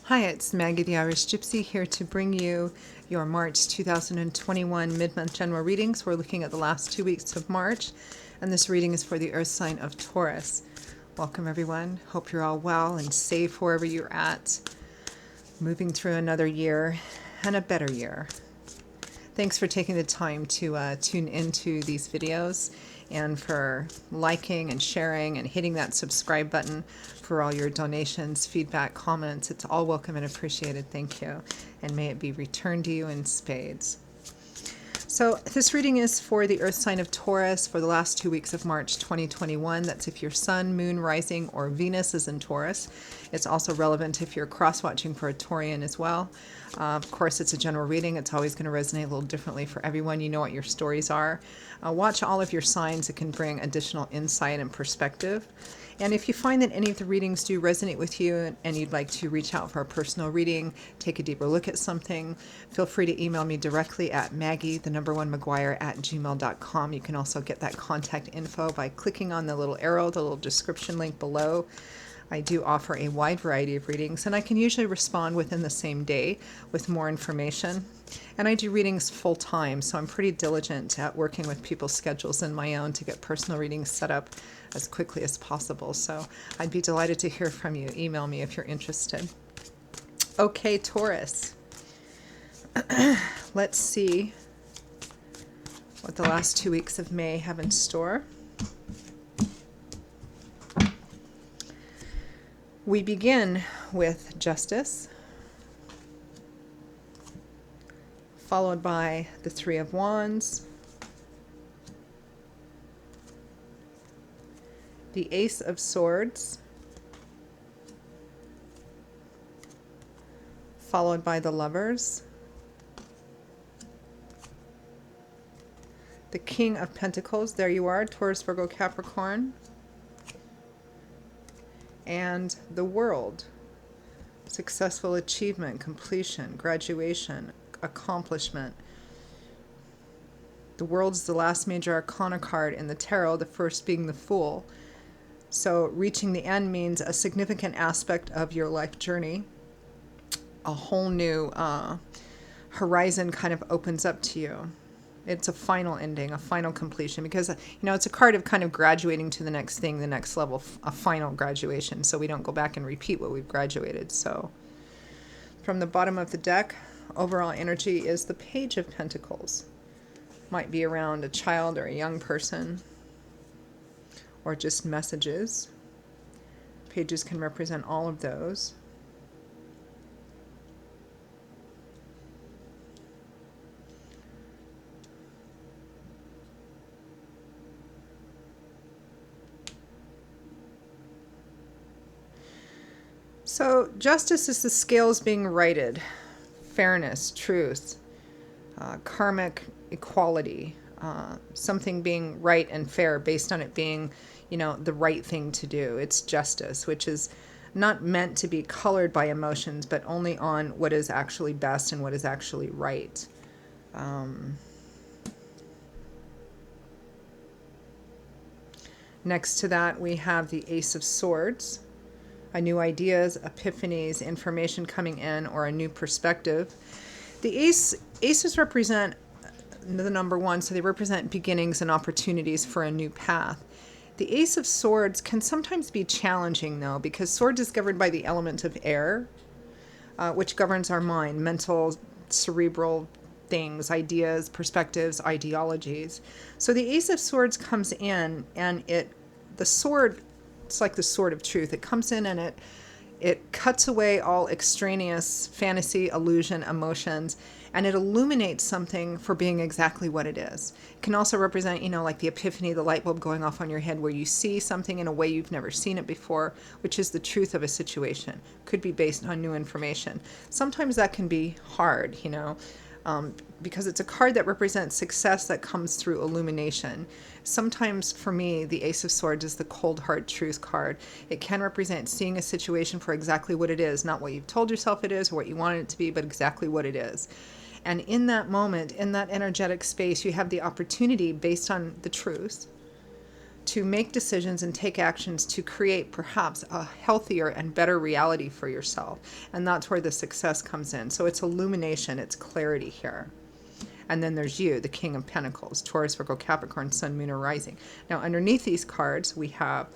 Hi, it's Maggie the Irish Gypsy here to bring you your March 2021 mid-month general readings. We're looking at the last 2 weeks of March, and this reading is for the earth sign of Taurus. Welcome, everyone. Hope you're all well and safe wherever you're at. Moving through another year and a better year. Thanks for taking the time to tune into these videos and for liking and sharing and hitting that subscribe button, for all your donations, feedback, comments. It's all welcome and appreciated. Thank you. And may it be returned to you in spades. So this reading is for the earth sign of Taurus for the last 2 weeks of March 2021. That's if your sun, moon, rising, or Venus is in Taurus. It's also relevant if you're cross-watching for a Taurian as well. Of course, it's a general reading. It's always going to resonate a little differently for everyone. You know what your stories are. Watch all of your signs. It can bring additional insight and perspective. And if you find that any of the readings do resonate with you and you'd like to reach out for a personal reading, take a deeper look at something, feel free to email me directly at maggie1maguire@gmail.com. You can also get that contact info by clicking on the little arrow, the little description link below. I do offer a wide variety of readings, and I can usually respond within the same day with more information. And I do readings full time, so I'm pretty diligent at working with people's schedules and my own to get personal readings set up as quickly as possible. So I'd be delighted to hear from you. Email me if you're interested. Okay, Taurus. Let's see what the last 2 weeks of May have in store. We begin with Justice, followed by the Three of Wands, the Ace of Swords, followed by the Lovers, the King of Pentacles, there you are, Taurus, Virgo, Capricorn, and the World, successful achievement, completion, graduation, accomplishment. The World's the last major arcana card in the tarot, the first being the Fool. So reaching the end means a significant aspect of your life journey. A whole new horizon kind of opens up to you. It's a final ending, a final completion, because, it's a card of kind of graduating to the next thing, the next level, a final graduation, so we don't go back and repeat what we've graduated. So from the bottom of the deck, overall energy is the Page of Pentacles. Might be around a child or a young person, or just messages. Pages can represent all of those. So justice is the scales being righted, fairness, truth, karmic equality, something being right and fair based on it being, the right thing to do. It's justice, which is not meant to be colored by emotions, but only on what is actually best and what is actually right. Next to that, we have the Ace of Swords. New ideas, epiphanies, information coming in, or a new perspective. The aces represent the number one, so they represent beginnings and opportunities for a new path. The Ace of Swords can sometimes be challenging, though, because swords is governed by the element of air, which governs our mind, mental, cerebral things, ideas, perspectives, ideologies. So the Ace of Swords comes in, and the sword, it's like the sword of truth. It comes in and it cuts away all extraneous fantasy, illusion, emotions, and it illuminates something for being exactly what it is. It can also represent, like the epiphany, the light bulb going off on your head, where you see something in a way you've never seen it before, which is the truth of a situation. Could be based on new information. Sometimes that can be hard, because it's a card that represents success that comes through illumination. Sometimes, for me, the Ace of Swords is the cold, hard truth card. It can represent seeing a situation for exactly what it is, not what you've told yourself it is or what you wanted it to be, but exactly what it is. And in that moment, in that energetic space, you have the opportunity, based on the truth, to make decisions and take actions to create perhaps a healthier and better reality for yourself. And that's where the success comes in. So it's illumination, it's clarity here. And then there's you, the King of Pentacles, Taurus, Virgo, Capricorn, Sun, Moon, or Rising. Now, underneath these cards, we have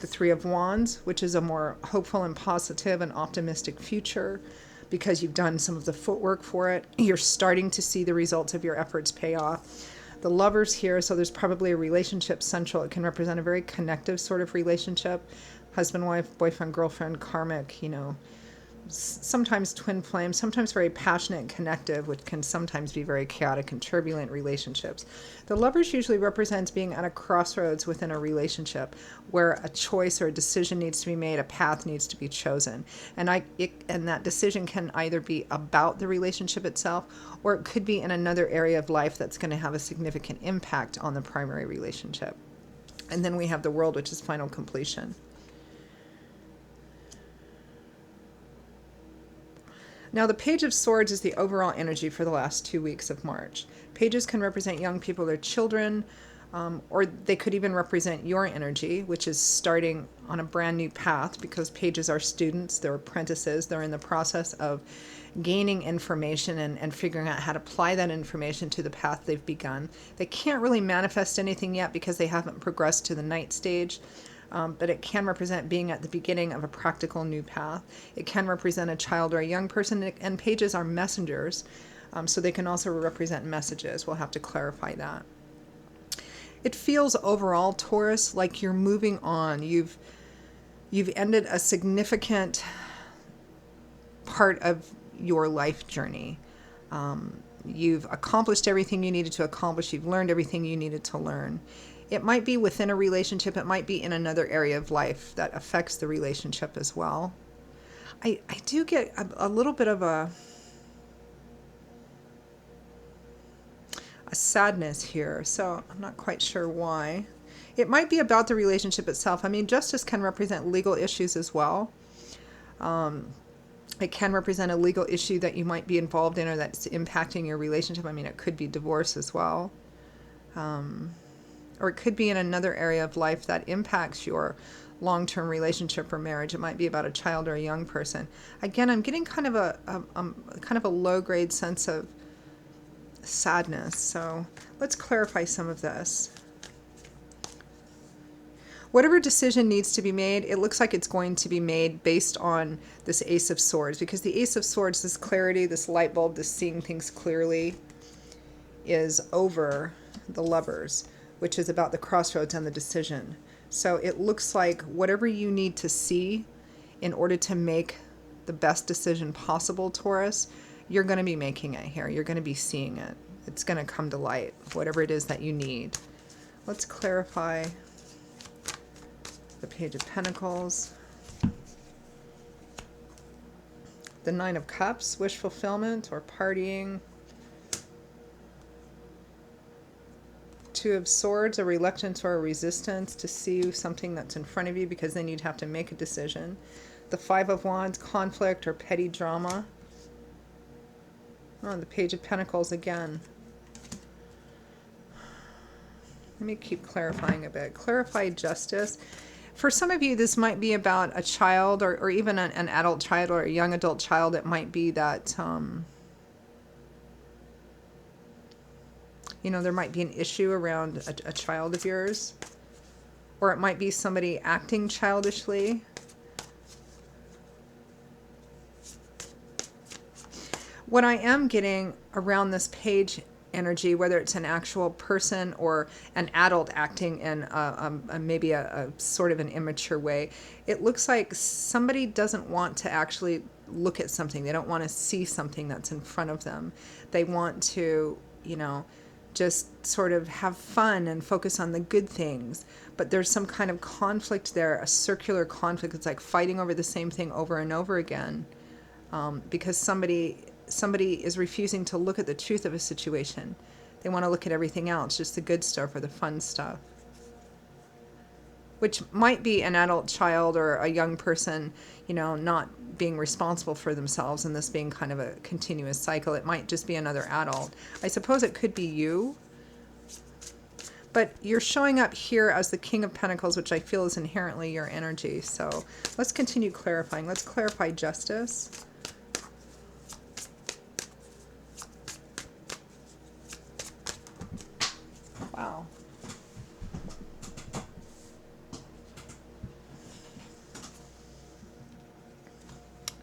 the Three of Wands, which is a more hopeful and positive and optimistic future because you've done some of the footwork for it. You're starting to see the results of your efforts pay off. The Lovers here, so there's probably a relationship central. It can represent a very connective sort of relationship. Husband, wife, boyfriend, girlfriend, karmic, sometimes twin flame, sometimes very passionate and connective, which can sometimes be very chaotic and turbulent relationships. The Lovers usually represents being at a crossroads within a relationship where a choice or a decision needs to be made, a path needs to be chosen. And that decision can either be about the relationship itself, or it could be in another area of life that's going to have a significant impact on the primary relationship. And then we have the World, which is final completion. Now, the Page of Swords is the overall energy for the last 2 weeks of March. Pages can represent young people, their children, or they could even represent your energy, which is starting on a brand new path, because pages are students, they're apprentices, they're in the process of gaining information and figuring out how to apply that information to the path they've begun. They can't really manifest anything yet because they haven't progressed to the night stage. But it can represent being at the beginning of a practical new path. It can represent a child or a young person, and pages are messengers, so they can also represent messages. We'll have to clarify that. It feels overall, Taurus, like you're moving on. You've ended a significant part of your life journey. You've accomplished everything you needed to accomplish. You've learned everything you needed to learn. It might be within a relationship. It might be in another area of life that affects the relationship as well. I do get a little bit of a sadness here, so I'm not quite sure why. It might be about the relationship itself. I mean, justice can represent legal issues as well. It can represent a legal issue that you might be involved in or that's impacting your relationship. I mean, it could be divorce as well. Or it could be in another area of life that impacts your long-term relationship or marriage. It might be about a child or a young person. Again, I'm getting kind of a low-grade sense of sadness. So let's clarify some of this. Whatever decision needs to be made, it looks like it's going to be made based on this Ace of Swords, because the Ace of Swords, this clarity, this light bulb, this seeing things clearly, is over the Lovers, which is about the crossroads and the decision. So it looks like whatever you need to see in order to make the best decision possible, Taurus, you're going to be making it here. You're going to be seeing it. It's going to come to light, whatever it is that you need. Let's clarify the Page of Pentacles. The Nine of Cups, wish fulfillment or partying. Two of Swords, a reluctance or a resistance to see something that's in front of you, because then you'd have to make a decision. The Five of Wands, conflict or petty drama. Oh, the Page of Pentacles again. Let me keep clarifying a bit. Clarify justice. For some of you, this might be about a child or even an adult child or a young adult child. It might be that there might be an issue around a child of yours, or it might be somebody acting childishly. What I am getting around this page energy, whether it's an actual person or an adult acting in maybe a sort of an immature way, it looks like somebody doesn't want to actually look at something. They don't want to see something that's in front of them. They want to, just sort of have fun and focus on the good things. But there's some kind of conflict there, a circular conflict. It's like fighting over the same thing over and over again, because somebody is refusing to look at the truth of a situation. They want to look at everything else, just the good stuff or the fun stuff. Which might be an adult child or a young person, not being responsible for themselves, and this being kind of a continuous cycle. It might just be another adult. I suppose it could be you. But you're showing up here as the King of Pentacles, which I feel is inherently your energy. So let's continue clarifying. Let's clarify justice. Wow.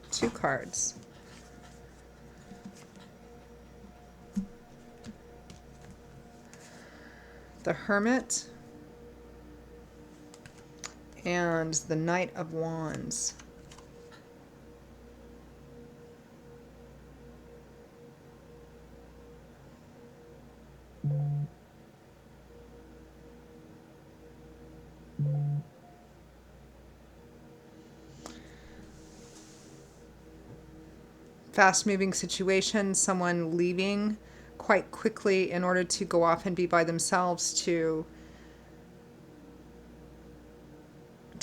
Two cards. The Hermit and the Knight of Wands. Fast-moving situation, someone leaving quite quickly in order to go off and be by themselves, to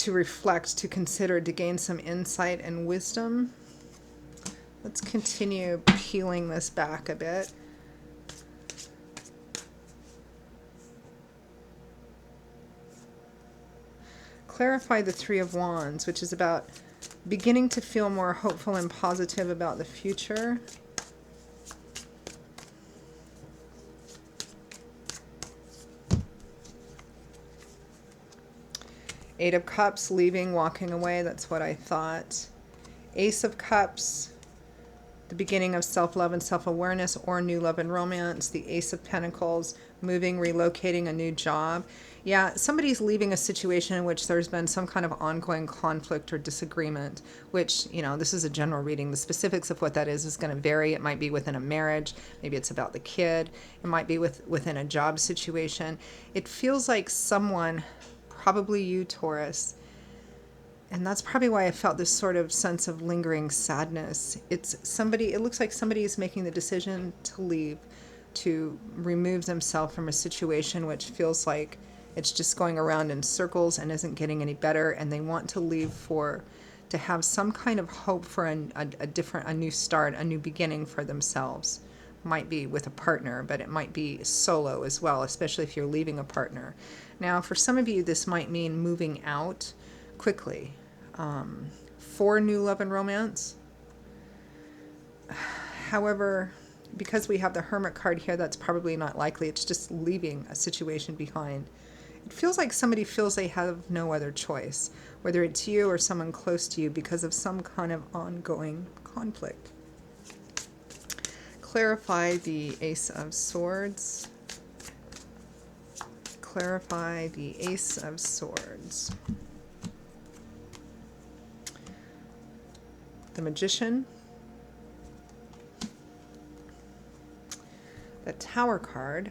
reflect, to consider, to gain some insight and wisdom. Let's continue peeling this back a bit. Clarify the Three of Wands, which is about beginning to feel more hopeful and positive about the future. Eight of Cups, leaving, walking away. That's what I thought. Ace of Cups, the beginning of self-love and self-awareness or new love and romance. The Ace of Pentacles, moving, relocating, a new job. Yeah, somebody's leaving a situation in which there's been some kind of ongoing conflict or disagreement, which, you know, this is a general reading. The specifics of what that is going to vary. It might be within a marriage. Maybe it's about the kid. It might be within a job situation. It feels like someone, probably you, Taurus, and that's probably why I felt this sort of sense of lingering sadness. It's somebody, it looks like somebody is making the decision to leave, to remove themselves from a situation which feels like it's just going around in circles and isn't getting any better, and they want to leave to have some kind of hope for a new start, a new beginning for themselves. Might be with a partner, but it might be solo as well, especially if you're leaving a partner. Now, for some of you, this might mean moving out quickly for new love and romance. However, because we have the Hermit card here, that's probably not likely. It's just leaving a situation behind. It feels like somebody feels they have no other choice, whether it's you or someone close to you, because of some kind of ongoing conflict. Clarify the Ace of Swords. Clarify the Ace of Swords. The Magician. The Tower card.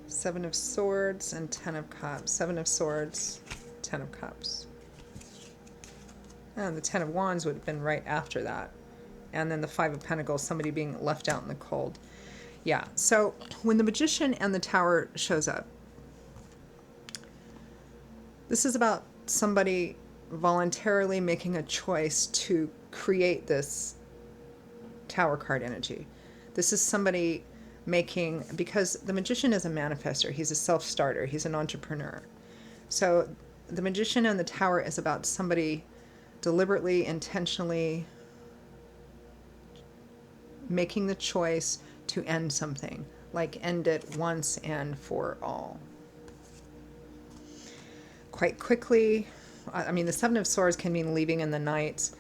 Seven of Swords and Ten of Cups. Seven of Swords, Ten of Cups. And the Ten of Wands would have been right after that. And then the Five of Pentacles, somebody being left out in the cold. Yeah, so when the Magician and the Tower shows up, this is about somebody voluntarily making a choice to create this Tower card energy. This is somebody making, because the Magician is a manifester, he's a self-starter, he's an entrepreneur. So the Magician and the Tower is about somebody deliberately, intentionally making the choice to end something, like end it once and for all. Quite quickly. I mean, the Seven of Swords can mean leaving in the night.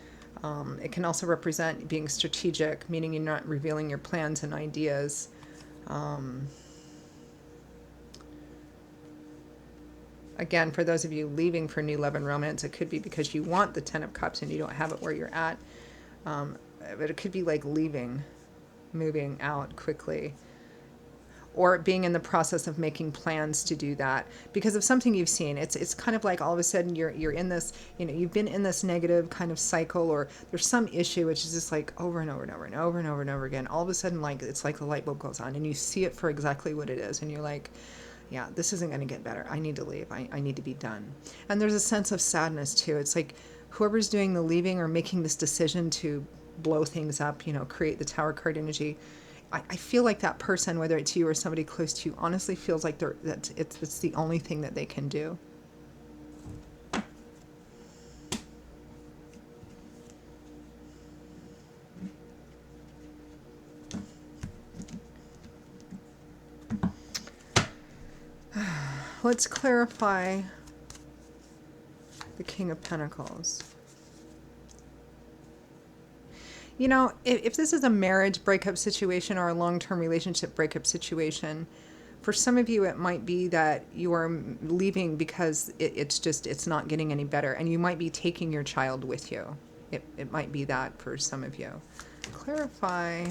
It can also represent being strategic, meaning you're not revealing your plans and ideas. Again, for those of you leaving for new love and romance, it could be because you want the Ten of Cups and you don't have it where you're at. But it could be like leaving, moving out quickly, or being in the process of making plans to do that because of something you've seen. It's kind of like all of a sudden you're in this, you know, you've been in this negative kind of cycle, or there's some issue which is just like over and over and over and over and over and over again. All of a sudden, like, it's like the light bulb goes on and you see it for exactly what it is, and you're like, yeah, this isn't going to get better. I need to leave. I need to be done. And there's a sense of sadness too. It's like whoever's doing the leaving or making this decision to blow things up, you know, create the Tower card energy, I feel like that person, whether it's you or somebody close to you, honestly feels like it's the only thing that they can do. Let's clarify the King of Pentacles. You know, if this is a marriage breakup situation or a long-term relationship breakup situation, for some of you it might be that you are leaving because it's not getting any better, and you might be taking your child with you. It might be that for some of you. Clarify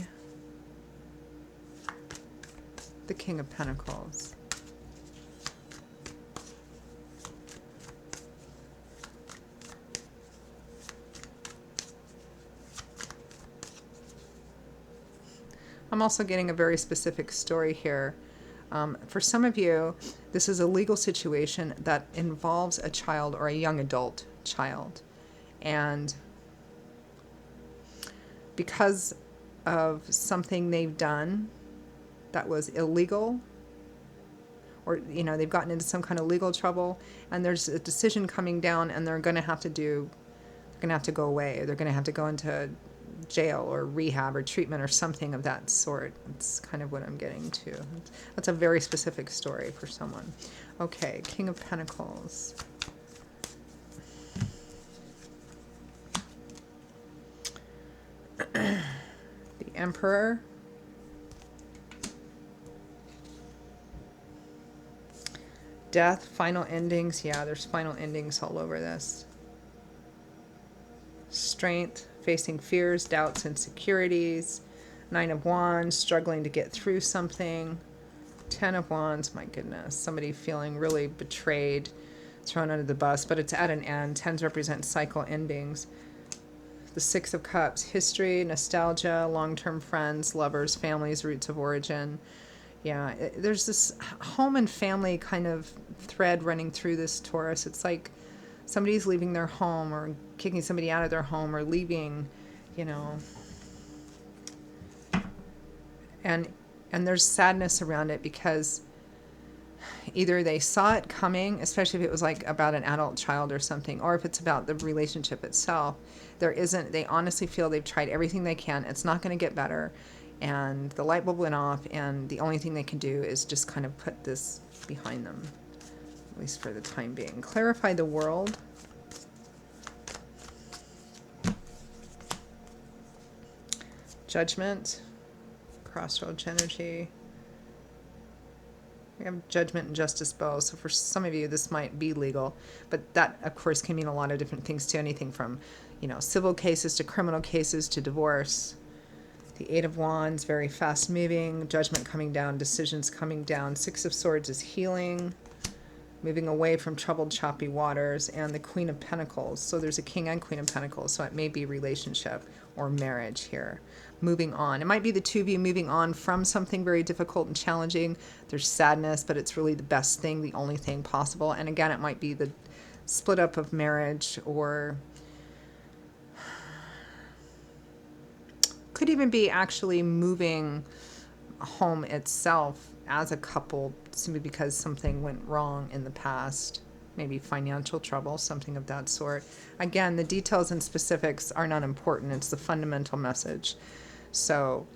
the King of Pentacles. I'm also getting a very specific story here. For some of you, this is a legal situation that involves a child or a young adult child. And because of something they've done that was illegal, or, you know, they've gotten into some kind of legal trouble, and there's a decision coming down, and they're going to have to go away, or they're going to have to go into jail or rehab or treatment or something of that sort. That's kind of what I'm getting to. That's a very specific story for someone. Okay, King of Pentacles. The Emperor. Death, final endings. Yeah, there's final endings all over this. Strength, facing fears, doubts, insecurities. 9 of Wands, struggling to get through something. 10 of Wands, my goodness, somebody feeling really betrayed, thrown under the bus, but it's at an end. 10s represent cycle endings. The 6 of Cups, history, nostalgia, long-term friends, lovers, families, roots of origin. Yeah, there's this home and family kind of thread running through this, Taurus. It's like somebody's leaving their home, or kicking somebody out of their home, or leaving, you know. And there's sadness around it because either they saw it coming, especially if it was like about an adult child or something, or if it's about the relationship itself. They honestly feel they've tried everything they can. It's not going to get better. And the light bulb went off, and the only thing they can do is just kind of put this behind them, at least for the time being. Clarify the world. Judgment, crossroads energy. We have Judgment and Justice both. So for some of you, this might be legal, but that, of course, can mean a lot of different things too. Anything from, you know, civil cases to criminal cases to divorce. The 8 of Wands, very fast moving. Judgment coming down, decisions coming down. 6 of Swords is healing, moving away from troubled, choppy waters. And the Queen of Pentacles. So there's a King and Queen of Pentacles. So it may be relationship or marriage here. Moving on. It might be the two of you moving on from something very difficult and challenging. There's sadness, but it's really the best thing, the only thing possible. And again, it might be the split up of marriage, or could even be actually moving home itself as a couple, simply because something went wrong in the past. Maybe financial trouble, something of that sort. Again, the details and specifics are not important. It's the fundamental message. So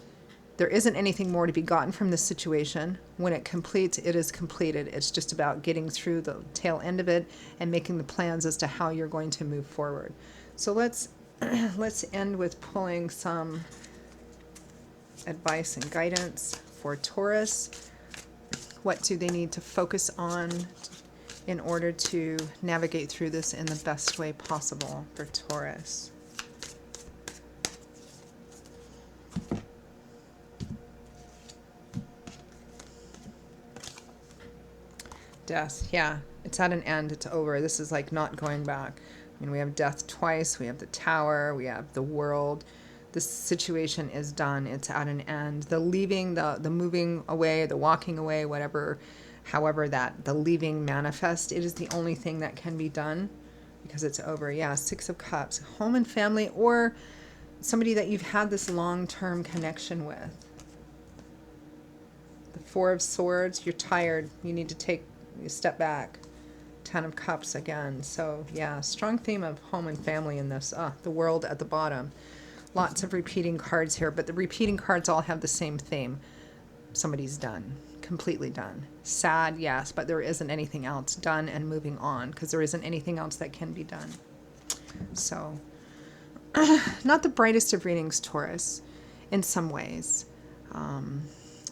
there isn't anything more to be gotten from this situation. When it completes, it is completed. It's just about getting through the tail end of it and making the plans as to how you're going to move forward. So let's end with pulling some advice and guidance for Taurus. What do they need to focus on in order to navigate through this in the best way possible for Taurus? Death, yeah, it's at an end, it's over. This is like not going back. I mean, we have death twice, we have the Tower, we have the World. This situation is done, it's at an end. The leaving, the moving away, the walking away, whatever, however that the leaving manifest, it is the only thing that can be done because it's over. Yeah, 6 of Cups, home and family, or somebody that you've had this long-term connection with. Four of Swords, you're tired. You need to take a step back. Ten of Cups again. So yeah, strong theme of home and family in this. The World at the bottom. Lots of repeating cards here, but the repeating cards all have the same theme. Somebody's done. Completely done. Sad, yes, but there isn't anything else. Done and moving on, because there isn't anything else that can be done. So, not the brightest of readings, Taurus, in some ways.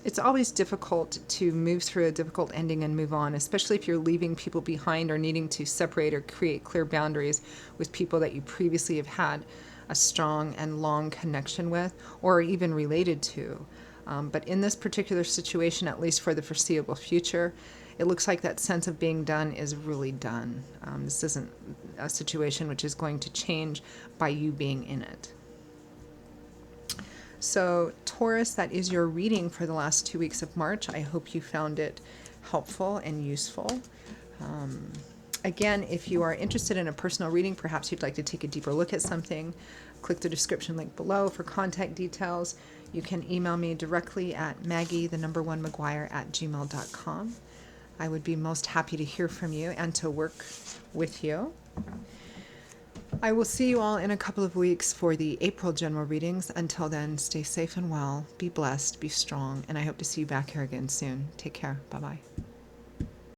It's always difficult to move through a difficult ending and move on, especially if you're leaving people behind or needing to separate or create clear boundaries with people that you previously have had a strong and long connection with or even related to. But in this particular situation, at least for the foreseeable future, it looks like that sense of being done is really done. This isn't a situation which is going to change by you being in it. So Taurus, that is your reading for the last 2 weeks of March. I hope you found it helpful and useful. Again, if you are interested in a personal reading, perhaps you'd like to take a deeper look at something, click the description link below for contact details. You can email me directly at maggie1maguire@gmail.com. I would be most happy to hear from you and to work with you. I will see you all in a couple of weeks for the April general readings. Until then, stay safe and well, be blessed, be strong, and I hope to see you back here again soon. Take care. Bye-bye.